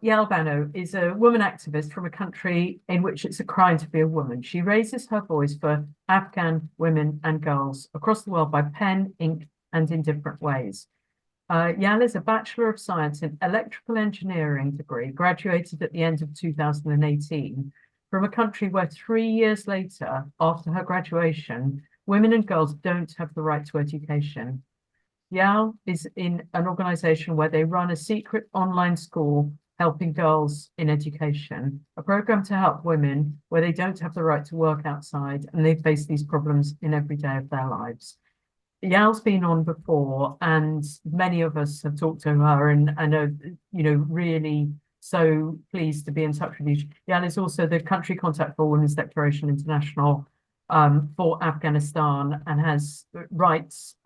Yal Bano is a woman activist from a country in which it's a crime to be a woman. She raises her voice for Afghan women and girls across the world by pen, ink, and in different ways. Yal is a Bachelor of Science in Electrical Engineering degree, graduated at the end of 2018 from a country where 3 years later, after her graduation, women and girls don't have the right to education. Yal is in an organization where they run a secret online school helping girls in education, a program to help women where they don't have the right to work outside and they face these problems in every day of their lives. Yal's been on before, and many of us have talked to her and are, really so pleased to be in touch with you. Yal is also the country contact for Women's Declaration International for Afghanistan and has writes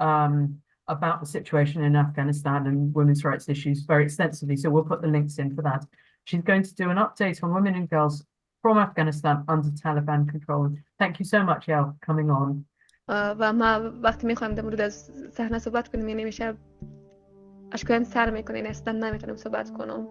about the situation in Afghanistan and women's rights issues very extensively. So we'll put the links in for that. She's going to do an update on women and girls from Afghanistan under Taliban control. Thank you so much, Yal, for coming on. و ما وقتی میخوایم در مورد از صحنه صحبت کنیم یعنی نمیشه اشکایم سر میکنین اصلا نمیتونم صحبت کنم.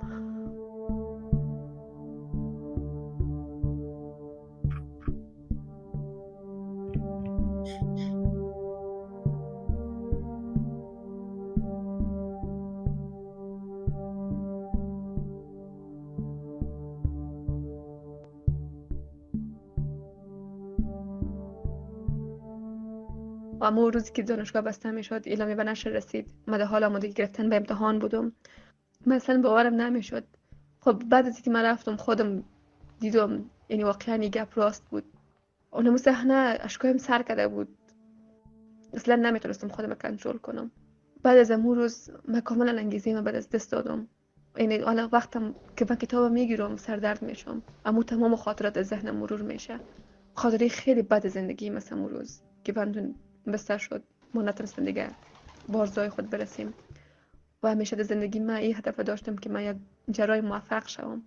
و اما روزی که دانشگاه بسته میشد اعلامیه به نشر رسید ما در حال آمادگی گرفتن به امتحان بودم. مثلا باورم نمیشد. خب بعد از اینکه من رفتم خودم دیدم یعنی واقعا این گپ راست بود. اونم صحنه اشکایم سر کرده بود. اصلا نمیتونستم خودم کنترل کنم. بعد از اون روز من کاملا انگیزه من بعد از دست دادم. یعنی حالا وقتم که من کتاب میگیرم سردرد میشم اما تمام خاطرات از ذهنم مرور میشه. خاطره خیلی بد زندگی مثلا اون روز که بندون بستر شد ما نتونستم دیگه بارزای خود برسیم و همیشه در زندگی من این هدف داشتم که من یک جراح موفق شوم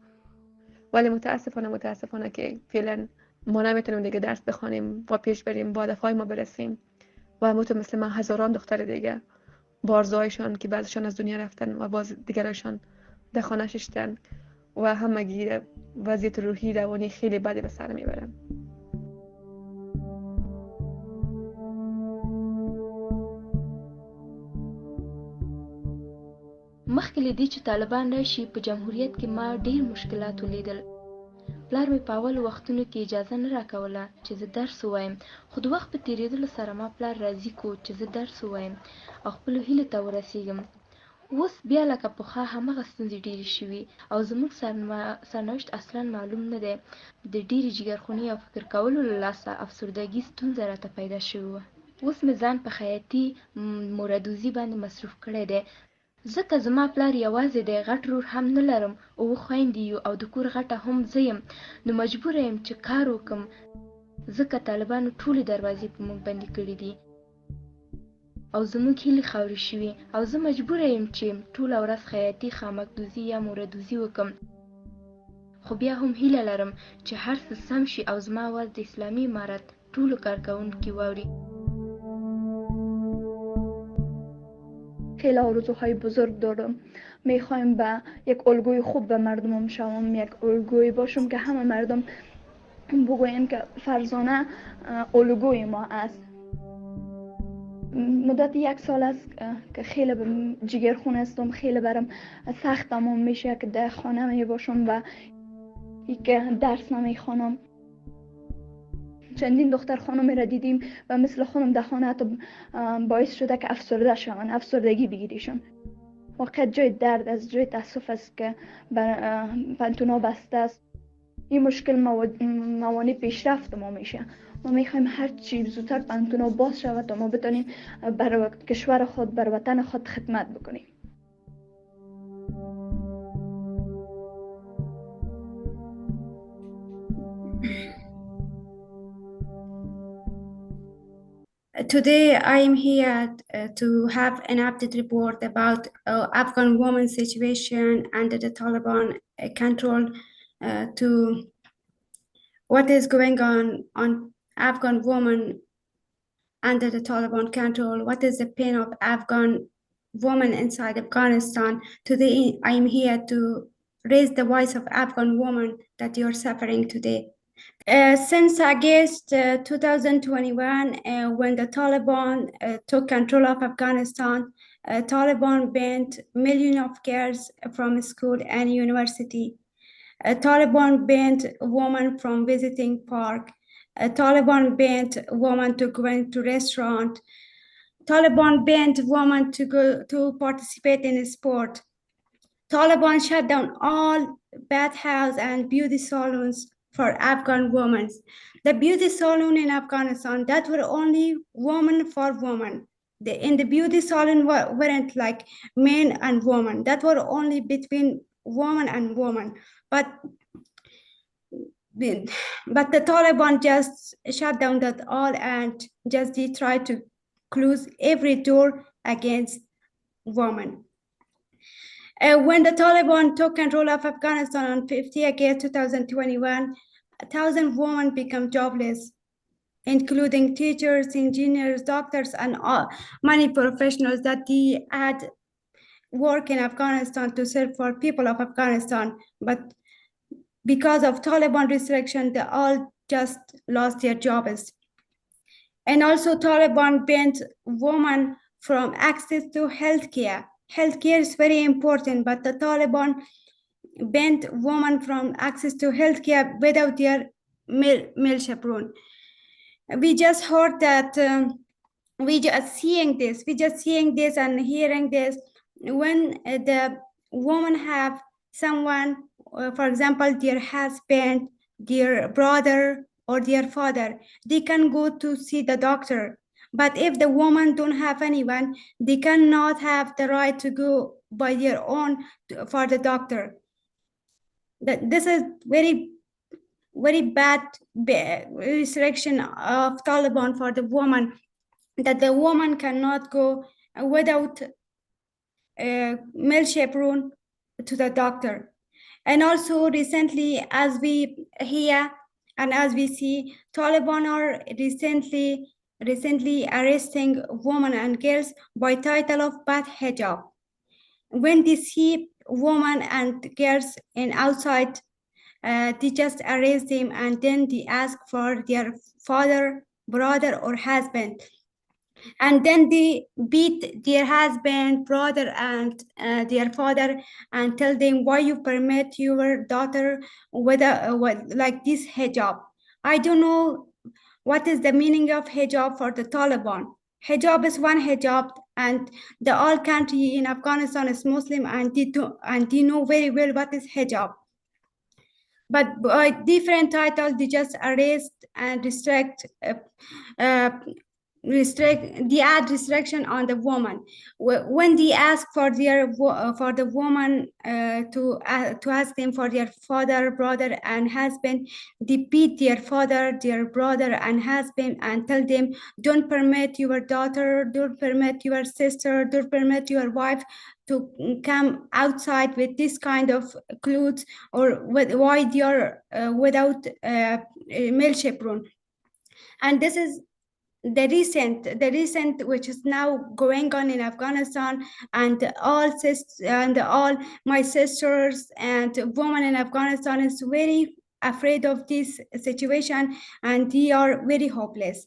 ولی متاسفانه که فعلا ما نمیتونیم دیگه درس بخوانیم و پیش بریم با هدفهای ما برسیم و مثل من هزاران دختر دیگه بارزایشان که بعضشان از دنیا رفتن و باز دیگرشان در خانه ششتن و همگی وضعیت روحی روانی خیلی بدی به سر میبرن. مخکې له دې چې طالبان راشي په جمهوریت کې ما ډیر مشکلات ولیدل. پلار مې په اول وختونو کې اجازه نه راکوله چې زه درس ووایم خو د وخت په تیریدلو سره ما پلار راضي کو چې زه درس ووایم او خپلو هیلو ته ورسیږم. اوس بیا لکه پخوا همغه ستونزې ډیرې شوي او زموږ سرنوشت اصلا معلوم نه دی. د ډیرې جګرخوني او فکر کولو له لاسه افسردګي ستونزه راته پیدا شوې وه. اوس مې ځان په خیاطي موردوزي باندې مصروف کړی دی ځکه زما پلار یوازې دی غټ رور هم نه لرم اوه خویندې یو او د کور غټه هم زه یم نو مجبوره یم چې کار وکم ځکه طالبانو ټولې دروازې په موږ بندې کړي دي او زموږ هیلې خاورې شوي او زه مجبوره یم چې ټوله ورځ خیاطي خامکدوزي یا موردوزي وکم خو بیا هم هیله لرم چې هر څه سم شي او زما آواز د اسلامي امارت ټولو کارکوونکي واوري. خیلی آرزوهای بزرگ دارم. میخوایم به یک الگوی خوب به مردمم شوم، یک الگوی باشم که همه مردم بگوین که فرزانه الگوی ما است. مدت 1 سال است که خیلی جگرخون هستم، خیلی برم سخت تمام میشه که در خانه می باشم و که درس نمیخوانم. چندین دختر خانمی را دیدیم و مثل خانم در خانه حتی باعث شده که افسرده شوند، افسردگی بگیریشون. واقعا جای درد است، جای تاسف است که پنتونا بسته است. این مشکل موانع پیشرفت ما میشه. ما میخوایم هر چی زودتر پنتونا باز شود تا ما بتونیم بر کشور خود، بر وطن خود خدمت بکنیم. Today, I am here to have an update report about Afghan women's situation under the Taliban control, to what is going on Afghan women under the Taliban control, what is the pain of Afghan women inside Afghanistan. Today, I am here to raise the voice of Afghan women that you're suffering today. Since August 2021, when the Taliban took control of Afghanistan, Taliban banned millions of girls from school and university. Taliban banned women from visiting park. Taliban banned women to go into restaurant. Taliban banned women to go to participate in sport. Taliban shut down all bathhouses and beauty salons for Afghan women. The beauty salon in Afghanistan, that were only woman for woman. In the beauty salon weren't like men and women. That were only between woman and woman. But the Taliban just shut down that all and just they tried to close every door against women. When the Taliban took control of Afghanistan on 50 August 2021, 1,000 women became jobless, including teachers, engineers, doctors, and many professionals that they had worked in Afghanistan to serve for people of Afghanistan. But because of Taliban restriction, they all just lost their jobs. And also Taliban banned women from access to healthcare. Healthcare is very important, but the Taliban banned women from access to healthcare without their male chaperone. We just heard that we just seeing this and hearing this. When the women have someone, for example, their husband, their brother, or their father, they can go to see the doctor. But if the woman don't have anyone, they cannot have the right to go by their own for the doctor. This is very, very bad restriction of Taliban for the woman, that the woman cannot go without a male chaperone to the doctor. And also recently, as we hear and as we see, Taliban are recently arresting women and girls by title of bad hijab. When they see women and girls in outside, they just arrest them and then they ask for their father, brother, or husband. And then they beat their husband, brother, and their father, and tell them why you permit your daughter with like this hijab. I don't know what is the meaning of hijab for the Taliban. Hijab is one hijab, and the whole country in Afghanistan is Muslim, and they know very well what is hijab. But by different titles, they just arrest and restrict. They add restriction on the woman. When they ask for the woman to ask them for their father, brother, and husband, they beat their father, their brother, and husband, and tell them, don't permit your daughter, don't permit your sister, don't permit your wife to come outside with this kind of clothes, or why they are without a male chaperone. And this is the recent which is now going on in Afghanistan, and all my sisters and women in Afghanistan is very afraid of this situation, and they are very hopeless.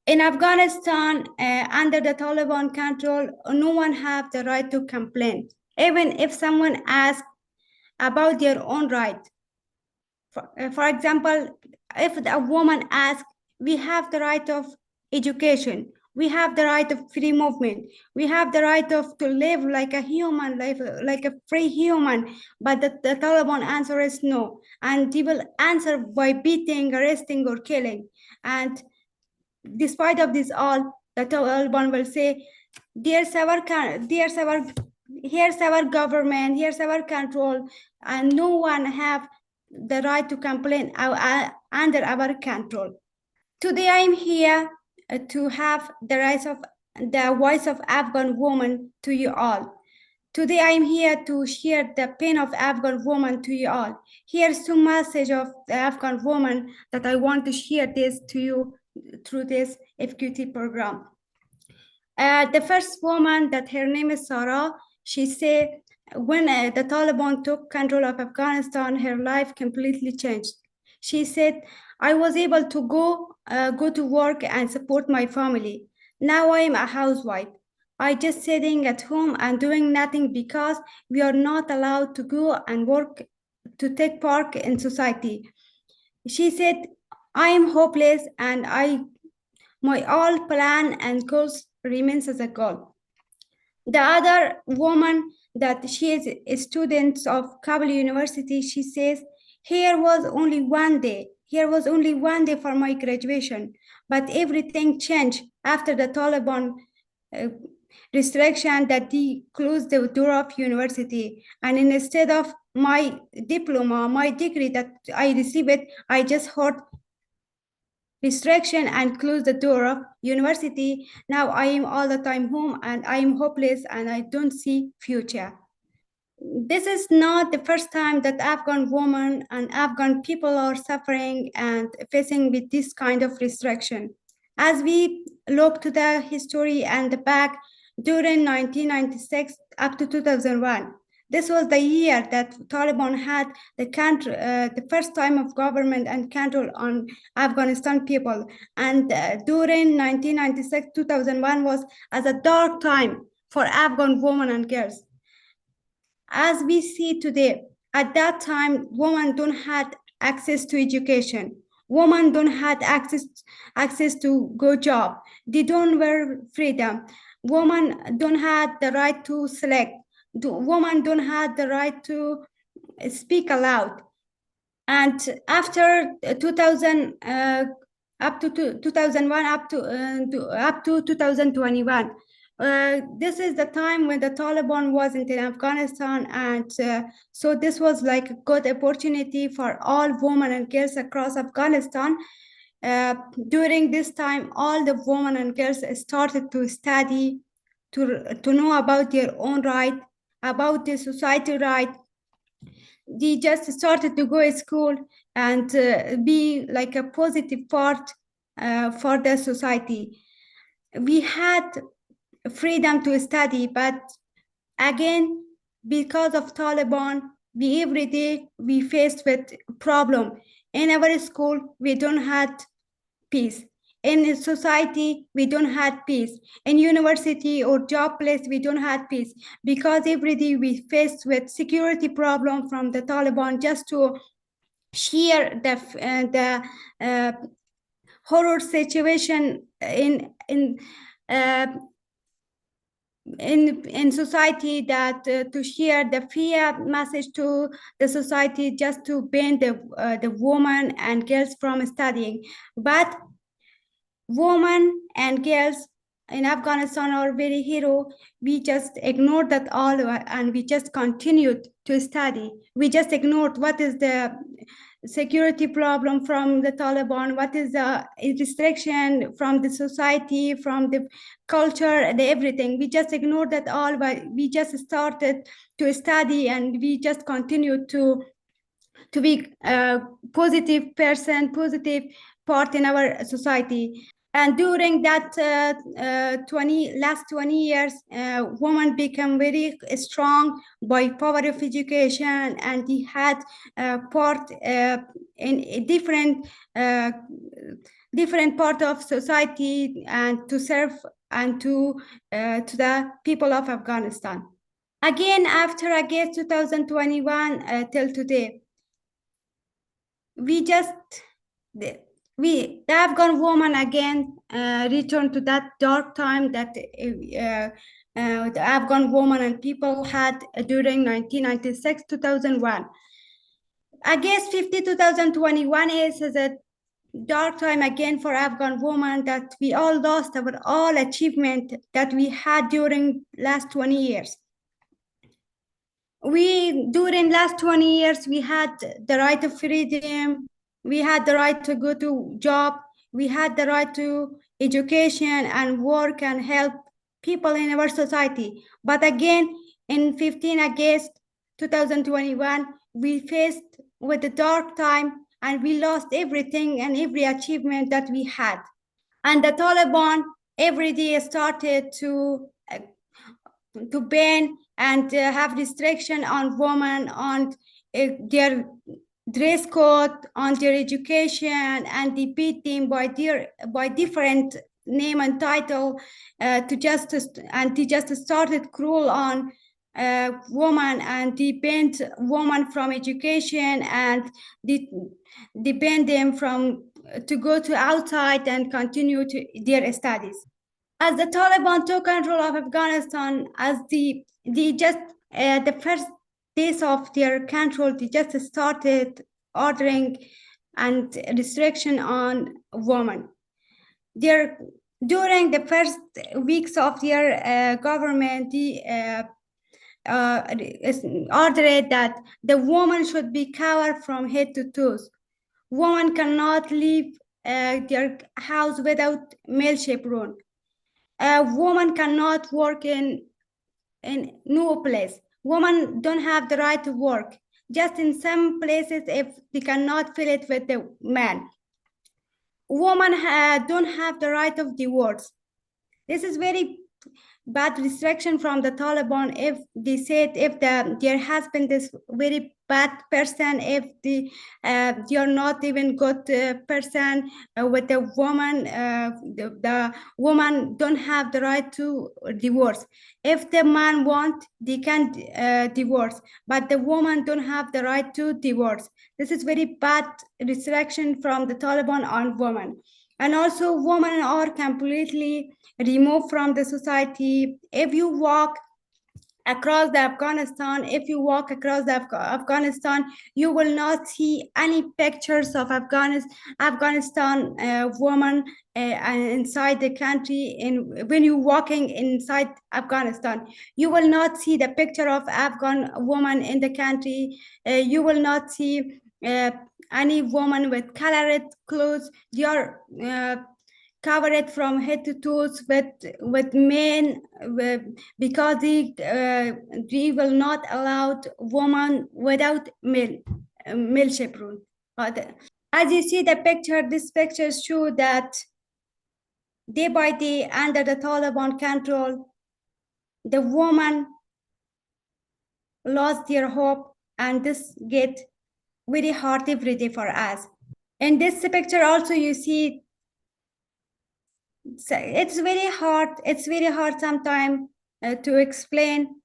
In Afghanistan, under the Taliban control, no one have the right to complain, even if someone asks about their own right. For example, if a woman asks, we have the right of education, we have the right of free movement, we have the right of to live like a human, like a free human, but the Taliban answer is no, and they will answer by beating, arresting, or killing. And despite of this all, the Taliban will say, here's our government, here's our control, and no one have the right to complain under our control. Today I'm here to have the voice of Afghan women to you all. Today I'm here to share the pain of Afghan women to you all. Here's two message of the Afghan woman that I want to share this to you through this FQT program. The first woman, that her name is Sarah, she said, when the Taliban took control of Afghanistan, her life completely changed. She said, I was able to go to work and support my family. Now I am a housewife. I just sitting at home and doing nothing because we are not allowed to go and work to take part in society. She said, I am hopeless and my all plan and goals remains as a goal. The other woman that she is a student of Kabul University, she says, here was only one day for my graduation, but everything changed after the Taliban restriction that they closed the door of university. And instead of my diploma, my degree that I received, I just heard restriction and close the door of university. Now I am all the time home and I am hopeless and I don't see future. This is not the first time that Afghan women and Afghan people are suffering and facing with this kind of restriction. As we look to the history and the back during 1996 up to 2001, this was the year that Taliban had the first time of government and control on Afghanistan people. And during 1996, 2001 was as a dark time for Afghan women and girls. As we see today, at that time, women don't have access to education. Women don't have access to go job. They don't wear freedom. Women don't have the right to select. Women don't have the right to speak aloud. And after 2000, up to 2001, up to 2021, this is the time when the Taliban wasn't in Afghanistan, and so this was like a good opportunity for all women and girls across Afghanistan. During this time, all the women and girls started to study, to know about their own right, about the society right. They just started to go to school and be like a positive part for the society. We had freedom to study, but again, because of Taliban, every day we faced with problem. In our school, we don't have peace. In society, we don't have peace. In university or job place, we don't have peace, because every day we faced with security problem from the Taliban just to share the horror situation in society, that to share the fear message to the society, just to ban the women and girls from studying. But women and girls in Afghanistan are very hero. We just ignored that all and we just continued to study. We just ignored what is the security problem from the Taliban, what is the restriction from the society, from the culture, the everything. We just ignored that all, but we just started to study and we just continued to be a positive person, positive part in our society. And during that last 20 years, women became very strong by power of education, and they had part in different part of society, and to serve and to the people of Afghanistan. Again, after 2021 till today, the Afghan woman again returned to that dark time that the Afghan woman and people had during 1996, 2001. I guess 2021 is a dark time again for Afghan women, that we all lost our all achievement that we had during last 20 years. During last 20 years, we had the right of freedom, we had the right to go to job, we had the right to education and work and help people in our society. But again, in 15 August 2021, we faced with the dark time, and we lost everything and every achievement that we had. And the Taliban every day started to ban and have restriction on women, on their dress code, on their education, and they beat them by different name and title they just started cruel on women, and they banned women from education, and they banned them from to go to outside and continue to their studies. As the Taliban took control of Afghanistan, as the first days of their control, they just started ordering and restriction on women. During the first weeks of their government, they ordered that the woman should be covered from head to toes. Women cannot leave their house without male chaperone. A woman cannot work in no place. Women don't have the right to work. Just in some places, if they cannot fill it with the man. Women don't have the right of divorce. This is very bad restriction from the Taliban. If they said if their husband is very bad person, if you're not even good person with the woman, the woman don't have the right to divorce. If the man want, they can divorce, but the woman don't have the right to divorce. This is very bad restriction from the Taliban on women. And also women are completely removed from the society. If you walk across the Afghanistan, you will not see any pictures of Afghanistan women inside the country. When you're walking inside Afghanistan, you will not see the picture of Afghan woman in the country. You will not see any woman with colored clothes. They are covered from head to toes with men, because they will not allow women without male chaperone. As you see the picture, this picture show that day by day under the Taliban control, the woman lost their hope, and this get very hard every day for us. In this picture also you see, so it's very hard sometimes to explain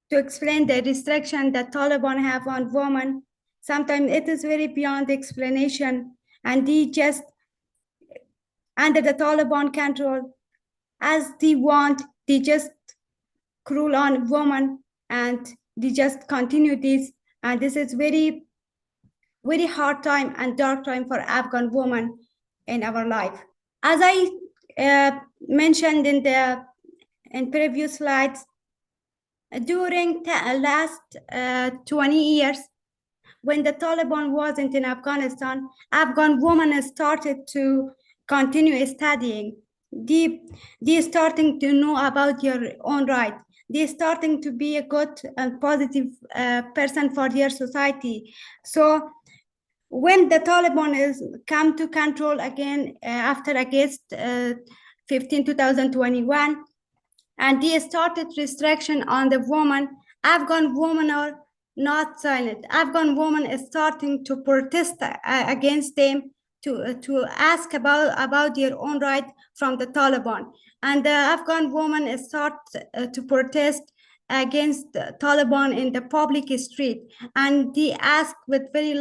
the restriction that Taliban have on women. Sometimes it is very beyond explanation, and they just under the Taliban control, as they want, they just cruel on women, and they just continue this, and this is very, very hard time and dark time for Afghan women in our life. As I mentioned in previous slides, during the last 20 years, when the Taliban wasn't in Afghanistan, Afghan women started to continue studying. They starting to know about their own right. They're starting to be a good and positive person for their society. So when the Taliban is come to control again after August 15, 2021, and they started restriction on the woman, Afghan women are not silent. Afghan women is starting to protest against them, to ask about their own right from the Taliban. And the Afghan women start to protest against the Taliban in the public street, and they ask with very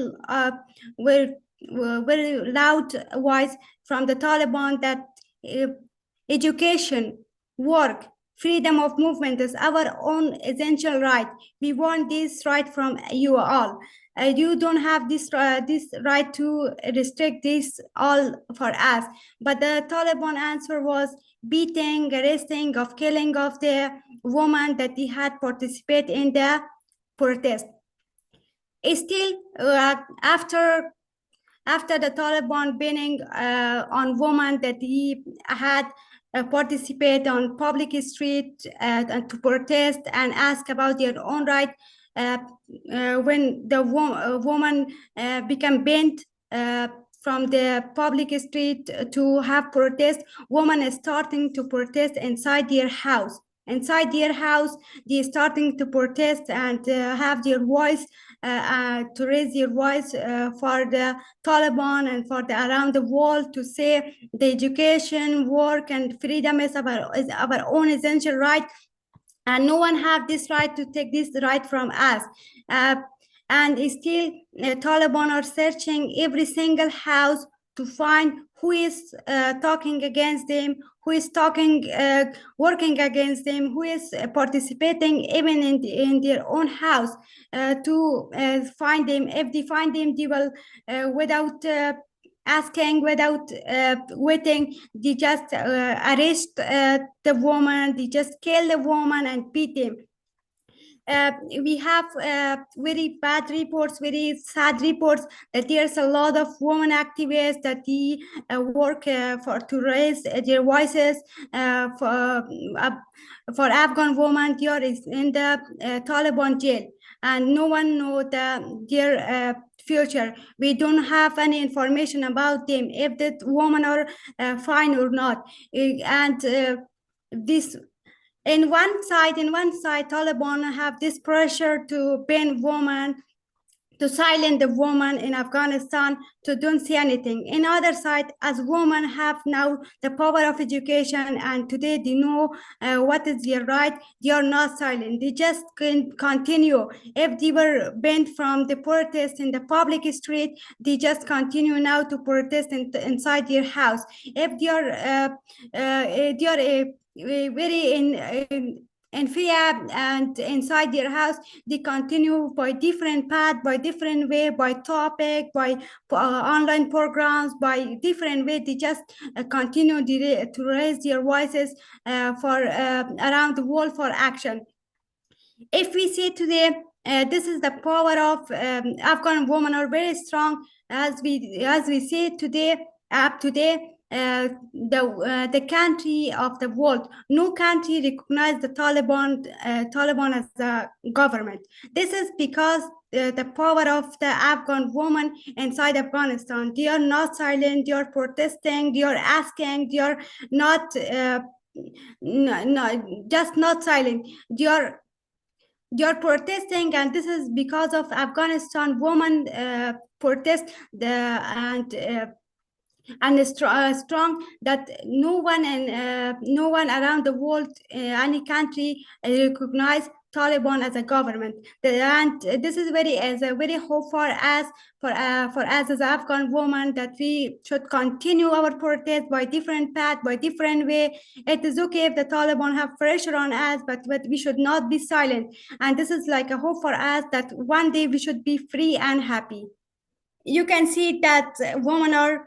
loud voice from the Taliban that education, work, freedom of movement is our own essential right. We want this right from you all. You don't have this right to restrict this all for us. But the Taliban answer was beating, arresting, of killing of the woman that they had participated in the protest. Still, after the Taliban banning on women that he had participate on public street and to protest and ask about their own right, when the woman became banned from the public street to have protest, women is starting to protest inside their house, inside their house. They're starting to protest and have their voice, to raise their voice for the Taliban and for around the world, to say the education, work, and freedom is our own essential right, and no one have this right to take this right from us. And still, Taliban are searching every single house to find who is talking against them, who is working against them, who is participating even in their own house, to find them. If they find them, they will, without asking, without waiting, they just arrest the woman, they just kill the woman and beat them. We have very bad reports, very sad reports, that there's a lot of women activists that they work to raise their voices for Afghan women. They are in the Taliban jail, and no one knows their future. We don't have any information about them, if that women are fine or not. And this, in one side, Taliban have this pressure to ban women, to silence the woman in Afghanistan, to don't say anything. In other side, as women have now the power of education, and today they know what is their right, they are not silent. They just can continue. If they were banned from the protest in the public street, they just continue now to protest inside their house. If they are very in fear and inside their house, they continue by different path, by different way, by topic, by online programs, by different way. They just continue to raise their voices for around the world for action. If we see today, this is the power of Afghan women are very strong, as we see today, up today. The country of the world, no country recognized the Taliban as a government. This is because the power of the Afghan woman inside Afghanistan. They are not silent, they are protesting, they are asking, they are not just not silent, they are protesting, and this is because of Afghanistan women protest and strong, that no one around the world, any country, recognize Taliban as a government. And this is a very hope for us as Afghan women, that we should continue our protest by different path, by different way. It is okay if the Taliban have pressure on us, but we should not be silent. And this is like a hope for us that one day we should be free and happy. You can see that women are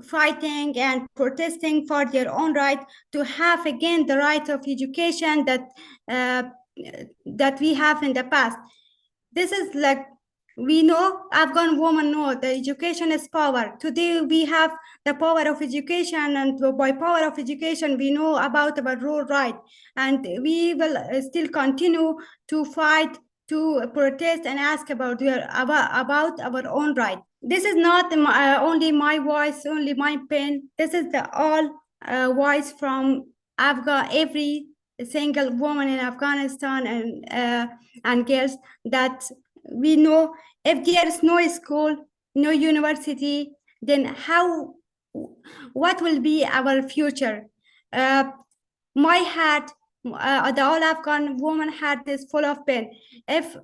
fighting and protesting for their own right to have again the right of education that we have in the past. This is like, we know, Afghan women know that education is power. Today we have the power of education, and by power of education we know about our rule right, and we will still continue to fight, to protest and ask about our own right. This is not only my voice, only my pen. This is the all voice from every single woman in Afghanistan and girls, that we know if there is no school, no university, then what will be our future? My heart, the all Afghan woman heart is full of pain. If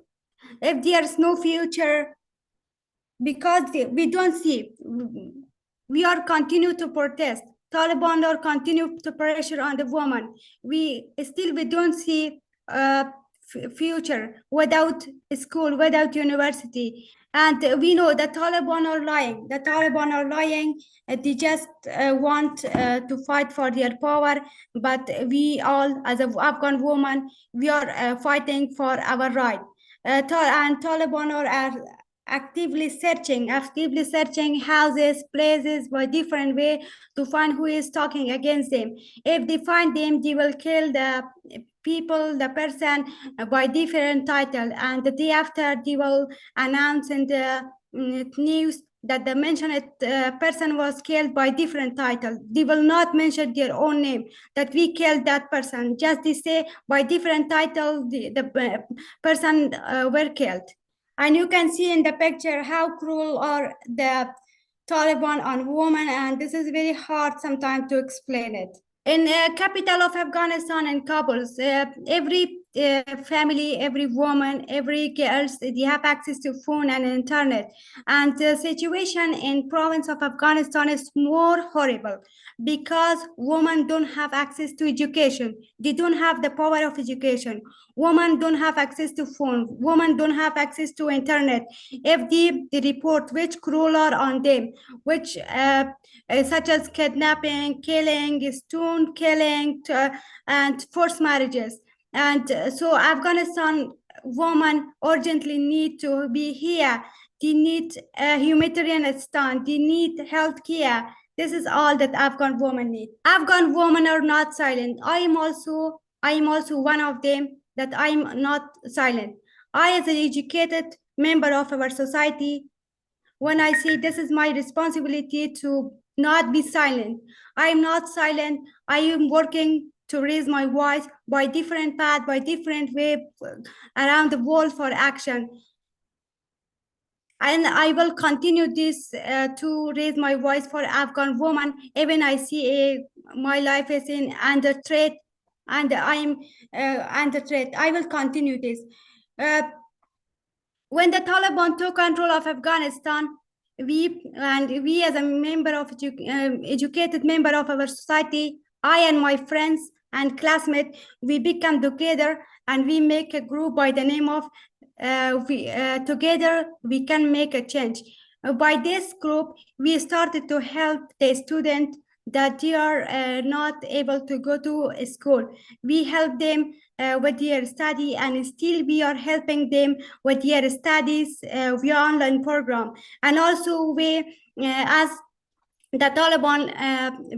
there is no future, because we don't see, we are continue to protest. Taliban are continue to pressure on the woman. We don't see future without school, without university. And we know the Taliban are lying. The Taliban are lying. They just want to fight for their power. But we all, as an Afghan woman, we are fighting for our right. And Taliban are actively searching houses, places, by different way to find who is talking against them. If they find them, they will kill the person by different title, and the day after they will announce in the news that the mentioned person was killed by different title. They will not mention their own name, that we killed that person. Just they say by different title, the person were killed. And you can see in the picture how cruel are the Taliban on women, and this is very hard sometimes to explain it. In capital of Afghanistan and Kabul, every family, every woman, every girls, they have access to phone and internet. And the situation in province of Afghanistan is more horrible because women don't have access to education. They don't have the power of education. Women don't have access to phone. Women don't have access to internet. If they report which cruel are on them, which such as kidnapping, killing, stone killing, and forced marriages. And so Afghanistan women urgently need to be here. They need a humanitarian stand. They need health care. This is all that Afghan women need. Afghan women are not silent. I am also one of them, that I am not silent. I, as an educated member of our society, when I say this is my responsibility to not be silent, I am not silent. I am working to raise my voice by different path, by different way around the world for action. And I will continue this to raise my voice for Afghan women. Even I see my life is in under threat, and I'm under threat. I will continue this. When the Taliban took control of Afghanistan, we as a member of educated member of our society, I and my friends and classmates, we become together and we make a group by the name of Together We Can Make a Change. By this group, we started to help the students that they are not able to go to school. We help them with their study, and still we are helping them with their studies via online program. And also we, as the Taliban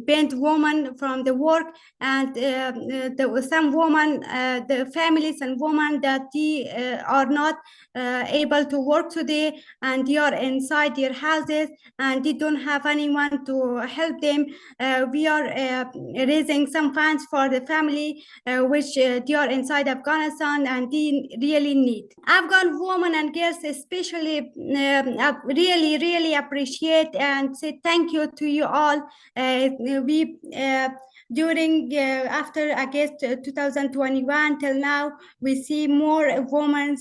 banned women from the work, and there were some women, the families and women that they are not able to work today, and they are inside their houses and they don't have anyone to help them. We are raising some funds for the family which they are inside Afghanistan and they really need. Afghan women and girls especially really appreciate and say thank you to you all. We during after August 2021 till now, we see more women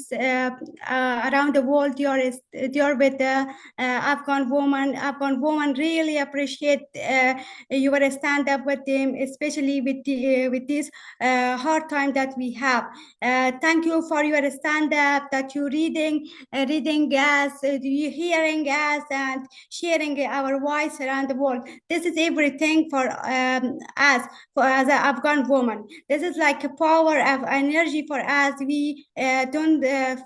around the world. They are with the Afghan woman. Afghan women really appreciate your stand up with them, especially with this hard time that we have. Thank you for your stand up, that you reading us, you hearing us, and sharing our voice around the world. This is everything for us, for as an Afghan woman. This is like a power of energy for us. We don't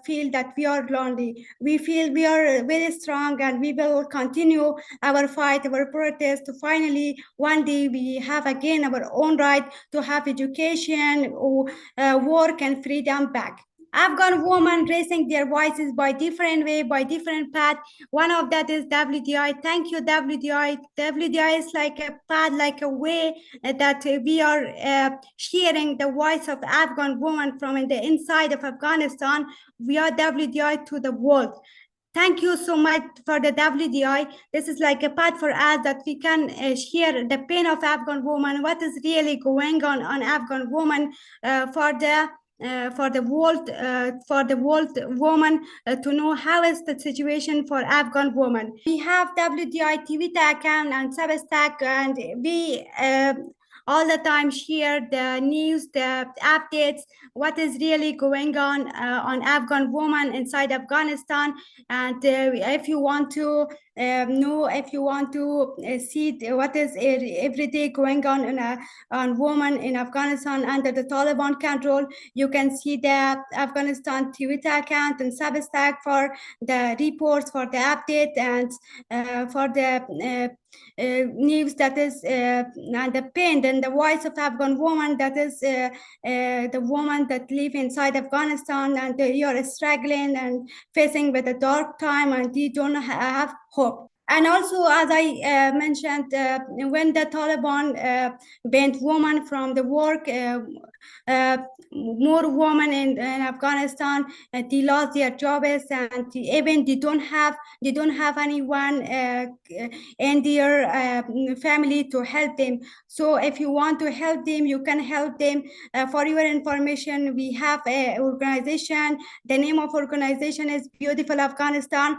feel that we are lonely. We feel we are very strong, and we will continue our fight, our protest, to finally one day we have again our own right to have education, work, and freedom back. Afghan women raising their voices by different way, by different path. One of that is WDI. Thank you, WDI. WDI is like a path, like a way that we are sharing the voice of Afghan women from in the inside of Afghanistan. We are WDI to the world. Thank you so much for the WDI. This is like a path for us that we can share the pain of Afghan women, what is really going on Afghan women for the world woman to know how is the situation for Afghan women. We have WDI Twitter account and Substack, and we all the time share the news, the updates, what is really going on Afghan women inside Afghanistan. And if you want to know, if you want to see what is every day going on women in Afghanistan under the Taliban control, you can see the Afghanistan Twitter account and Substack for the reports, for the update, and for the news that is and the pain and the voice of Afghan woman, that is the woman that live inside Afghanistan and they are struggling and facing with a dark time and they don't have hope. And also, as I mentioned, when the Taliban banned women from the work, more women in Afghanistan, they lost their jobs, and even they don't have anyone in their family to help them. So if you want to help them, you can help them. For your information, we have an organization. The name of organization is Beautiful Afghanistan.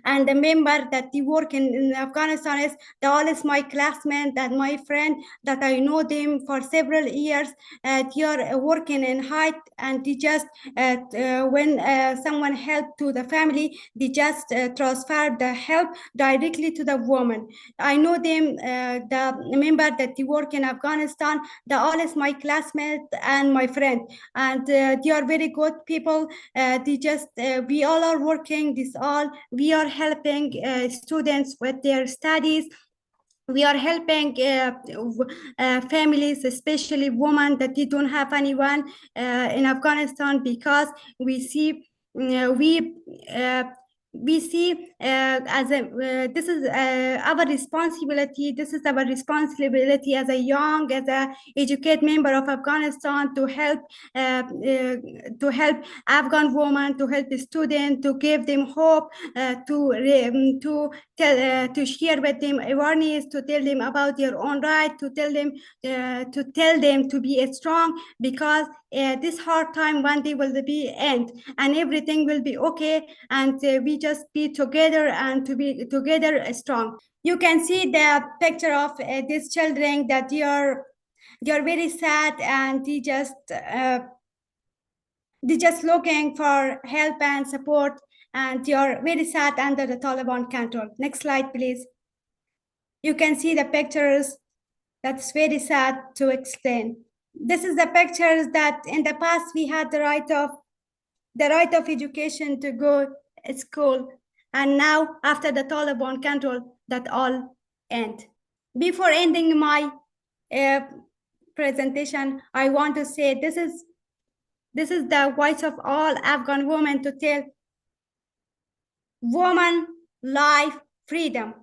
And the member that they work in Afghanistan is all is my classmate and my friend that I know them for several years. They are working in height, and they just when someone help to the family, they just transfer the help directly to the woman. I know them, the member that they work in Afghanistan. The all is my classmate and my friend, and they are very good people. They just we all are working this all. We are helping students with their studies. We are helping families, especially women that they don't have anyone in Afghanistan, because we see we see as a this is our responsibility. This is our responsibility as a young, as a educated member of Afghanistan, to help Afghan women, to help the student, to give them hope, to share with them awareness, to tell them about their own right, to tell them to be strong, because this hard time one day will be end, and everything will be okay, and we just be together and to be together strong. You can see the picture of these children that they are very sad, and they just looking for help and support, and they are very sad under the Taliban control. Next slide, please. You can see the pictures. That's very sad to explain. This is the pictures that in the past we had the right of education to go to school, and now after the Taliban control, that all end. Before ending my presentation, I want to say this is the voice of all Afghan women to tell woman, life, freedom.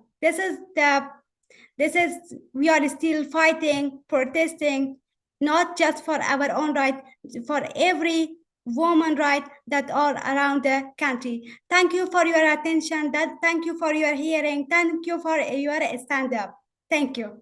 We are still fighting, protesting, not just for our own right, for every woman right that are around the country. Thank you for your attention. Thank you for your hearing. Thank you for your stand up. Thank you.